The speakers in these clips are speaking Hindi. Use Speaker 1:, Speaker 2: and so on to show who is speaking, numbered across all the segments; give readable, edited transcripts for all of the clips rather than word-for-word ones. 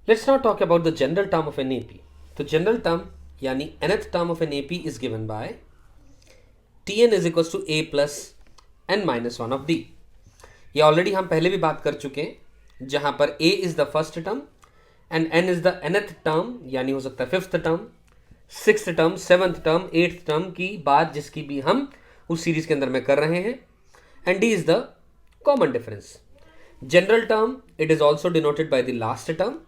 Speaker 1: Let's now talk about the general term of an AP. तो general term यानी nth term of an AP is given by Tn is equals to a plus n minus one of d. ये ऑलरेडी हम पहले भी बात कर चुके हैं, जहां पर a is the first term and n is the nth term, यानी हो सकता है fifth term, sixth term, seventh term, eighth term की बात जिसकी भी हम उस सीरीज के अंदर में कर रहे हैं, and d is the common difference. General term it is also denoted by the last term,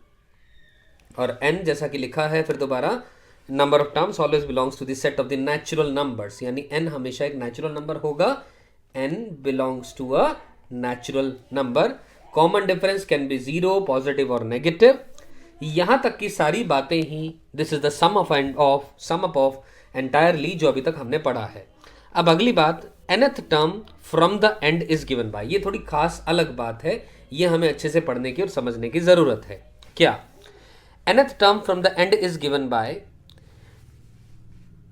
Speaker 1: और n जैसा कि लिखा है फिर दोबारा, number of terms always belongs to the set of the natural numbers, यानी n हमेशा एक नेचुरल नंबर होगा. n belongs to a natural number. Common difference can be zero, positive और नेगेटिव. यहां तक की सारी बातें ही this is the sum up of entirely जो अभी तक हमने पढ़ा है. अब अगली बात, nth term from the end is given by. ये थोड़ी खास अलग बात है, ये हमें अच्छे से पढ़ने की और समझने की जरूरत है. क्या nth term from the end is given by,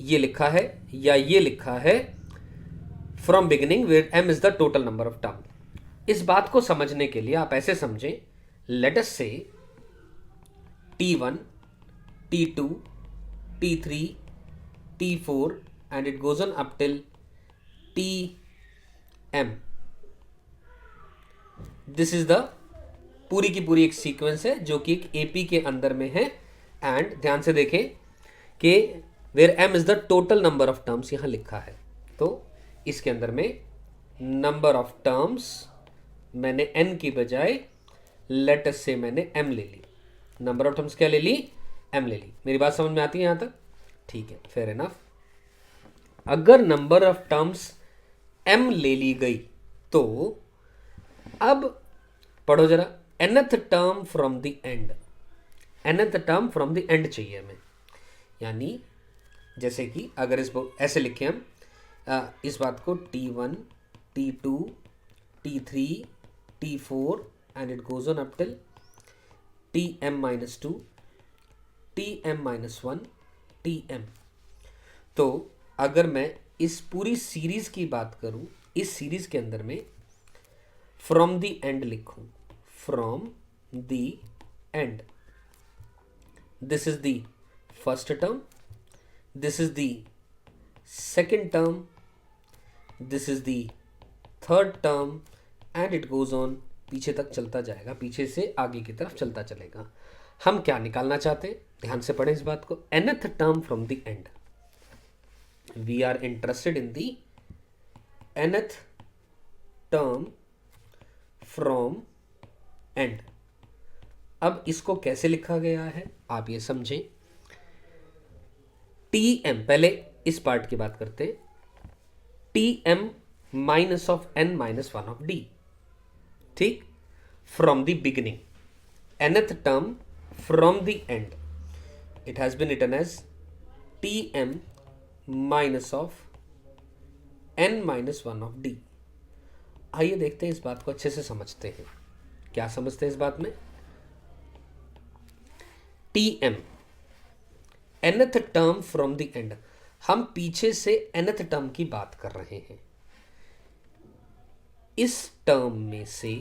Speaker 1: ये लिखा है या ये लिखा है from beginning where m is the total number of term. इस बात को समझने के लिए आप ऐसे समझें, लेट अस से t1, t2, t3, t4 and it goes on up till tm. This is the पूरी की पूरी एक सीक्वेंस है जो कि एक एपी के अंदर में है. एंड ध्यान से देखें कि where m is the total number of terms यहां लिखा है, तो इसके अंदर में नंबर ऑफ टर्म्स मैंने n की बजाय लेट अस से मैंने m ले ली. नंबर ऑफ टर्म्स क्या ले ली? m ले ली. मेरी बात समझ में आती है यहां तक? ठीक है, फेयर इनफ. अगर नंबर ऑफ टर्म्स m ले ली गई तो अब पढ़ो जरा, nth term from the and. nth term from the and चाहिए हमें, यानी जैसे कि अगर इस ऐसे लिखें हम इस बात को t1, t2, t3, t4 and it goes on up till tm-2, tm-1, tm. तो अगर मैं इस पूरी सीरीज की बात करूं, इस सीरीज के अंदर में फ्रॉम द एंड लिखूं, from the and, this is the first term, this is the second term, this is the third term and it goes on, पीछे तक चलता जाएगा, पीछे से आगे की तरफ चलता चलेगा. हम क्या निकालना चाहते हैं? ध्यान से पढ़ें इस बात को. nth term from the end, we are interested in the nth term from end. अब इसको कैसे लिखा गया है आप ये समझें. tm, पहले इस पार्ट की बात करते हैं. tm minus of n minus one of d, ठीक, from the beginning. nth term from the end, it has been written as tm minus of n minus one of d. आइए देखते हैं, इस बात को अच्छे से समझते हैं. क्या समझते हैं इस बात में? tm nth term from the and, हम पीछे से nth टर्म की बात कर रहे हैं. इस टर्म में से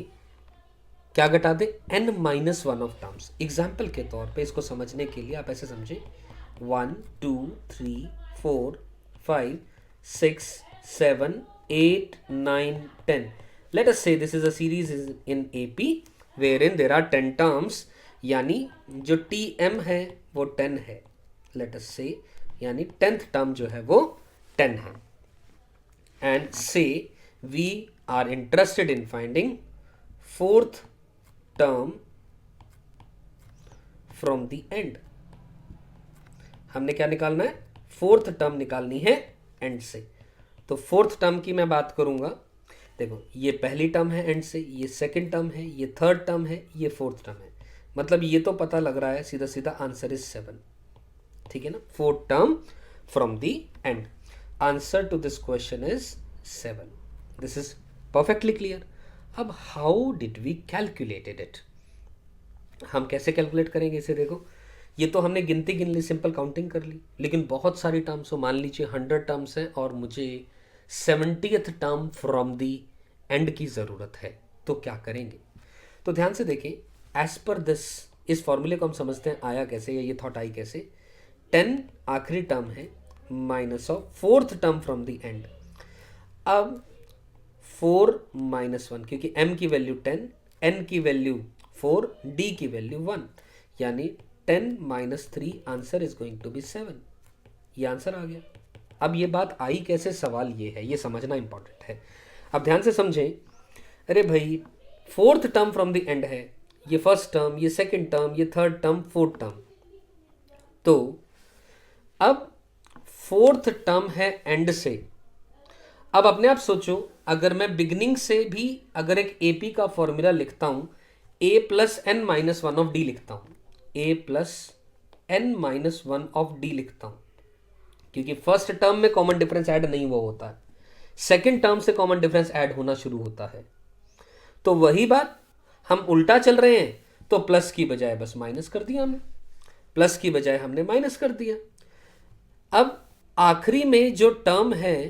Speaker 1: क्या घटा दे? n minus one of terms. Example के तौर पे इसको समझने के लिए आप ऐसे समझें, 1, 2, 3, 4, 5, 6, 7, 8, 9, 10. Let us say this is a series in AP wherein there are 10 terms, यानी जो tm है वो 10 है. Let us say यानी 10th टर्म जो है वो 10 है. And say we are interested in finding fourth term from the end. हमने क्या निकालना है? फोर्थ टर्म निकालनी है एंड से. तो फोर्थ टर्म की मैं बात करूंगा. देखो, ये पहली टर्म है एंड से, ये सेकंड टर्म है, ये थर्ड टर्म है, ये फोर्थ टर्म है. मतलब ये तो पता लग रहा है सीधा सीधा आंसर इज 7. ठीक है ना? Fourth term from the end. Answer to this question is 7. This is perfectly clear. अब how did we calculated it? हम कैसे कैलकुलेट करेंगे इसे? देखो, ये तो हमने गिनती गिन ली, सिंपल काउंटिंग कर ली, लेकिन बहुत सारी टर्म्स हो, मान लीजिए 100 टर्म्स हैं और मुझे 70th term from the and की ज़रूरत है, तो क्या करेंगे? तो ध्यान से देखें, एज पर दिस इस फॉर्मूले को हम समझते हैं आया कैसे, या ये थॉट आई कैसे। 10 आखिरी टर्म है minus of fourth term from the end. अब 4 माइनस 1, क्योंकि m की वैल्यू 10, n की वैल्यू 4, d की वैल्यू 1, यानी 10 minus 3 answer is going to be 7। ये आंसर आ गया। अब ये बात आई कैसे, सवाल ये है, ये समझना इंपॉर्टेंट है। अब ध्यान से समझें। अरे भाई fourth term from the and है, ये फर्स्ट टर्म, ये सेकंड टर्म, ये थर्ड टर्म, फोर्थ टर्म। तो अब फोर्थ टर्म है एंड से। अब अपने आप सोचो, अगर मैं बिगनिंग से भी अगर एक एपी का फॉर्मूला लिखता हूं, a plus N minus one of D लिखता हूं, a plus N minus one of D लिखता हूं, क्योंकि फर्स्ट टर्म में कॉमन डिफरेंस ऐड नहीं हुआ होता है, सेकंड टर्म से कॉमन डिफरेंस ऐड होना शुरू होता है। तो वही बात हम उल्टा चल रहे हैं, तो प्लस की बजाय बस माइनस कर दिया हमने, प्लस की बजाय हमने माइनस कर दिया। अब आखिरी में जो टर्म है,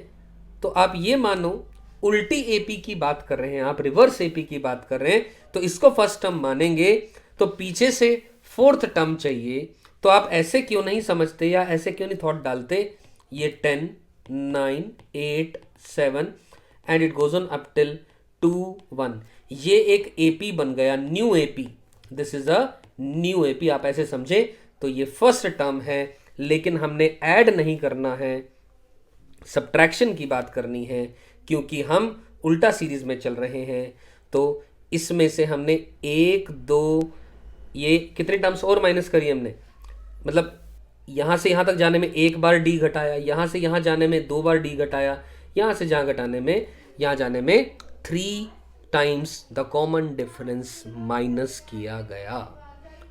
Speaker 1: तो आप ये मानो उल्टी एपी की बात कर रहे हैं, आप रिवर्स एपी की बात कर रहे हैं, तो इसको फर्स्ट टर्म मानेंगे, तो पीछे से फोर्थ टर्म चाहिए। तो आप ऐसे क्यों नहीं समझते या ऐसे क्यों नहीं थॉट डालते, ये 10, 9, 8, 7 and it goes on up till 2, 1। ये एक एपी बन गया, new AP. This is a new AP, आप ऐसे समझे। तो ये फर्स्ट टर्म है, लेकिन हमने ऐड नहीं करना है, सब्ट्रैक्शन की बात करनी है, क्योंकि हम उल्टा सीरीज में चल रहे हैं। तो इसमें से हमने 1, 2, ये कितने टर्म्स और माइनस करी हमने, मतलब यहाँ से यहाँ तक जाने में एक बार डी घटाया, यहाँ से यहाँ जाने में 2 बार डी घटाया, यहाँ से जहाँ घटाने में यहाँ जाने में 3 times the common difference minus किया गया।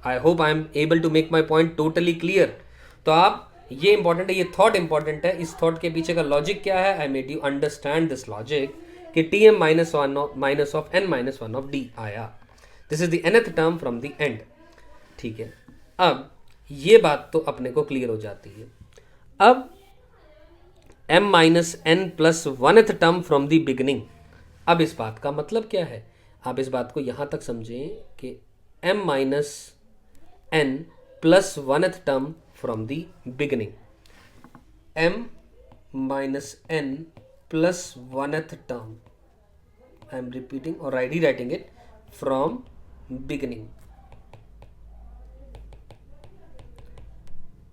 Speaker 1: I hope I am able to make my point totally clear. तो आप, ये इंपॉर्टेंट है, ये थॉट इंपॉर्टेंट है। इस थॉट के पीछे का लॉजिक क्या है, I made you understand this logic कि T M minus of N minus one of D आया। This is the nth term from the end. ठीक है, अब ये बात तो अपने को क्लियर हो जाती है। अब m minus N plus 1th term from the beginning. अब इस बात का मतलब क्या है, आप इस बात को यहां तक समझें कि m minus N plus 1th term from the beginning, m minus N plus 1th term, I am repeating और rewriting it फ्रॉम बिगिनिंग।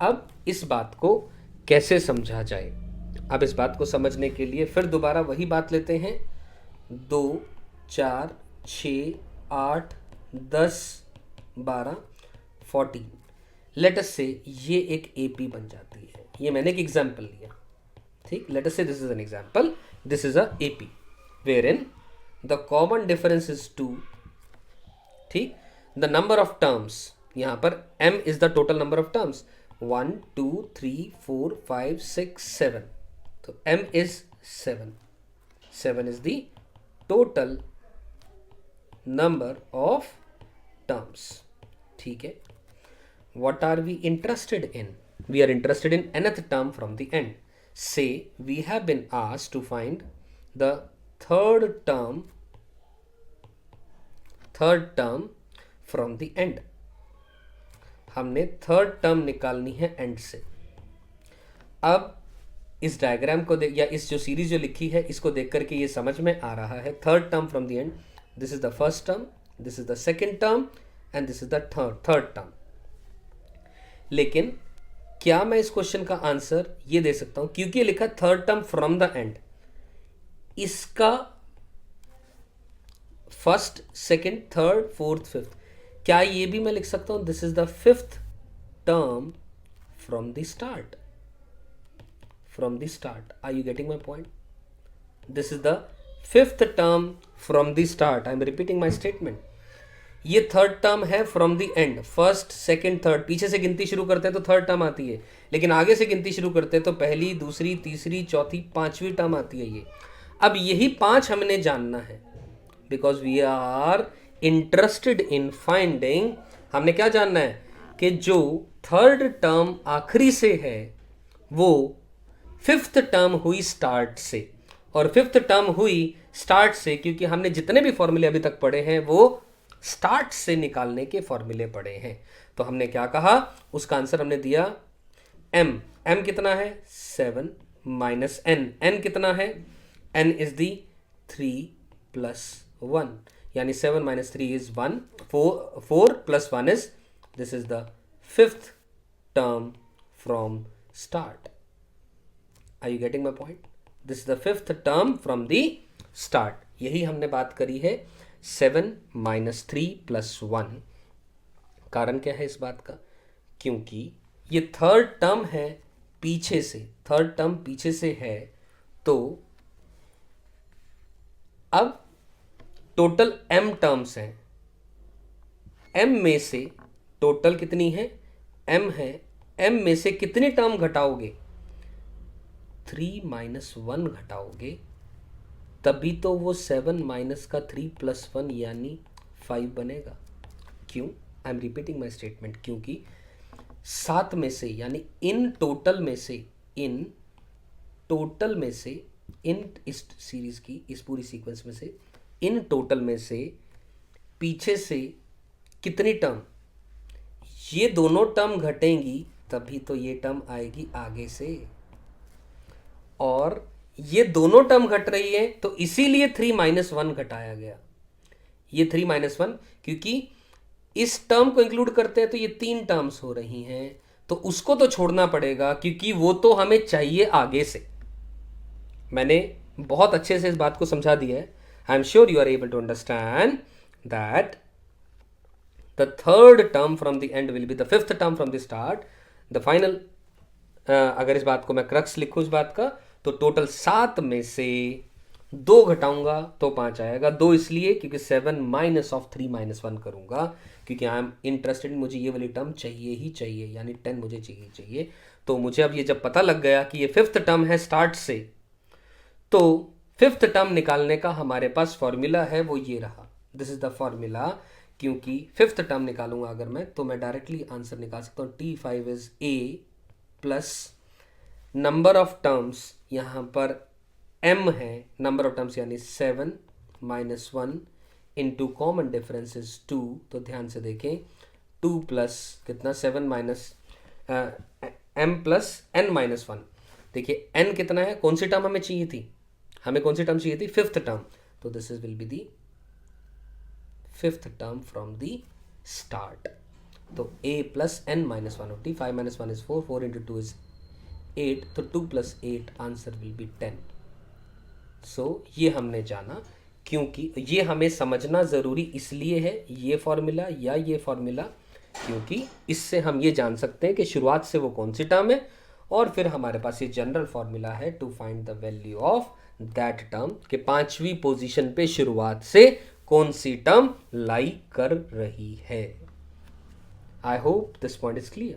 Speaker 1: अब इस बात को कैसे समझा जाए, अब इस बात को समझने के लिए फिर दोबारा वही बात लेते हैं। 2, 4, 6, 8, 10, 12, 14। लेट अस से ये एक एपी बन जाती है। ये मैंने एक एग्जांपल लिया, ठीक। Let us say this is an example, this is a AP where in the common difference is 2, ठीक। द नंबर ऑफ टर्म्स, यहां पर m is the total number of terms, 1, 2, 3, 4, 5, 6, 7। तो m is 7. 7 is the total number of terms. ठीक है. What are we interested in? We are interested in nth term from the end. Say we have been asked to find the third term from the end. हमने थर्ड टर्म निकालनी है एंड से। अब इस डायग्राम को देख, या इस जो सीरीज जो लिखी है इसको देख करके ये समझ में आ रहा है, third term from the and, this is the first term, this is the second term and this is the third term. लेकिन क्या मैं इस क्वेश्चन का आंसर ये दे सकता हूं, क्योंकि ये लिखा third term from the end, इसका first, second, third, fourth, fifth, क्या ये भी मैं लिख सकता हूं this is the fifth term from the start, from the start. Are you getting my point? This is the fifth term from the start. I am repeating my statement. ये थर्ड टर्म है from the end, first, second, third. पीछे से गिनती शुरू करते हैं तो थर्ड टर्म आती है, लेकिन आगे से गिनती शुरू करते हैं तो पहली, दूसरी, तीसरी, चौथी, पांचवी टर्म आती है ये। अब यही 5 हमने जानना है, because we are interested in finding, हमने क्या जानना है कि जो थर्ड टर्म आखिरी से है वो फिफ्थ टर्म हुई स्टार्ट से, और फिफ्थ टर्म हुई स्टार्ट से क्योंकि हमने जितने भी फॉर्मूले अभी तक पढ़े हैं वो स्टार्ट से निकालने के फॉर्मूले पढ़े हैं। तो हमने क्या कहा, उसका आंसर हमने दिया m कितना है 7 माइनस n कितना है, n इज दी 3 प्लस 1, यानी 7 minus 3 is 1, 4 plus 1 is, this is the fifth term from start. Are you getting my point? This is the fifth term from the start. यही हमने बात करी है 7 माइनस 3 प्लस 1। कारण क्या है इस बात का, क्योंकि ये थर्ड टर्म है पीछे से, थर्ड टर्म पीछे से है, तो अब टोटल m टर्म्स हैं, m में से टोटल कितनी है, m है, m में से कितनी टर्म घटाओगे, 3 माइनस 1 घटाओगे, तभी तो वो 7 माइनस का 3 प्लस 1 यानी 5 बनेगा। क्यों? आई एम रिपीटिंग माई स्टेटमेंट, क्योंकि 7 में से यानी इन टोटल में से, इन टोटल में से, इन इस सीरीज की इस पूरी सीक्वेंस में से, इन टोटल में से पीछे से कितनी टर्म, ये दोनों टर्म घटेंगी तभी तो ये टर्म आएगी आगे से, और ये दोनों टर्म घट रही है तो इसीलिए 3 माइनस 1 घटाया गया। ये 3 माइनस 1 क्योंकि इस टर्म को इंक्लूड करते हैं तो ये 3 टर्म्स हो रही हैं, तो उसको तो छोड़ना पड़ेगा क्योंकि वो तो हमें चाहिए आगे से। मैंने बहुत अच्छे से इस बात को समझा दिया है। I am sure you are able to understand that the third term from the end will be the fifth term from the start. The final, अगर इस बात को मैं क्रक्स लिखूं इस बात का, तो टोटल 7 में से 2 घटाऊंगा तो 5 आएगा। 2 इसलिए क्योंकि 7 माइनस ऑफ 3 माइनस 1 करूंगा, क्योंकि आई एम इंटरेस्टेड, मुझे ये वाली टर्म चाहिए ही चाहिए, यानी 10 मुझे चाहिए। तो मुझे अब ये जब पता लग गया कि ये फिफ्थ टर्म है स्टार्ट से, तो फिफ्थ टर्म निकालने का हमारे पास फॉर्मूला है, वो ये रहा, दिस इज द फॉर्मूला। क्योंकि फिफ्थ टर्म निकालूंगा अगर मैं, तो मैं डायरेक्टली आंसर निकाल सकता हूँ, T5 is a plus number of terms, यहाँ पर m है, नंबर ऑफ टर्म्स यानी 7 minus 1 into common difference is 2। तो ध्यान से देखें, 2 प्लस कितना, 7 minus m plus n minus 1। देखिए n कितना है, कौन सी टर्म हमें चाहिए थी, हमें कौन सी टर्म चाहिए थी, फिफ्थ टर्म। तो this is will be the fifth term from the start. तो a प्लस n माइनस 1 होती, 5 माइनस 1 इज 4, 4 इंटू 2 इज 8, तो 2 प्लस 8 आंसर विल बी 10। सो ये हमने जाना, क्योंकि ये हमें समझना ज़रूरी इसलिए है ये फॉर्मूला या ये फॉर्मूला, क्योंकि इससे हम ये जान सकते हैं कि शुरुआत से वो कौन सी टर्म है, और फिर हमारे पास ये जनरल फॉर्मूला है to find the value of that term, कि 5वीं पोजीशन पे शुरुआत से कौन सी टर्म लाई कर रही है। I hope this point is clear.